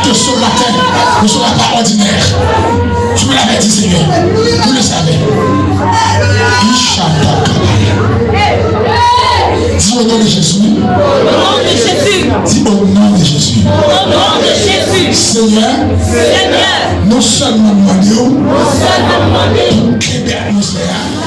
te sauve la terre ne sera pas ordinaire. Je me l'avais dit, Seigneur. Vous le savez. Dis au nom de Jésus. Dis au nom de Jésus. Seigneur, non seulement demandez-vous pour créer l'atmosphère.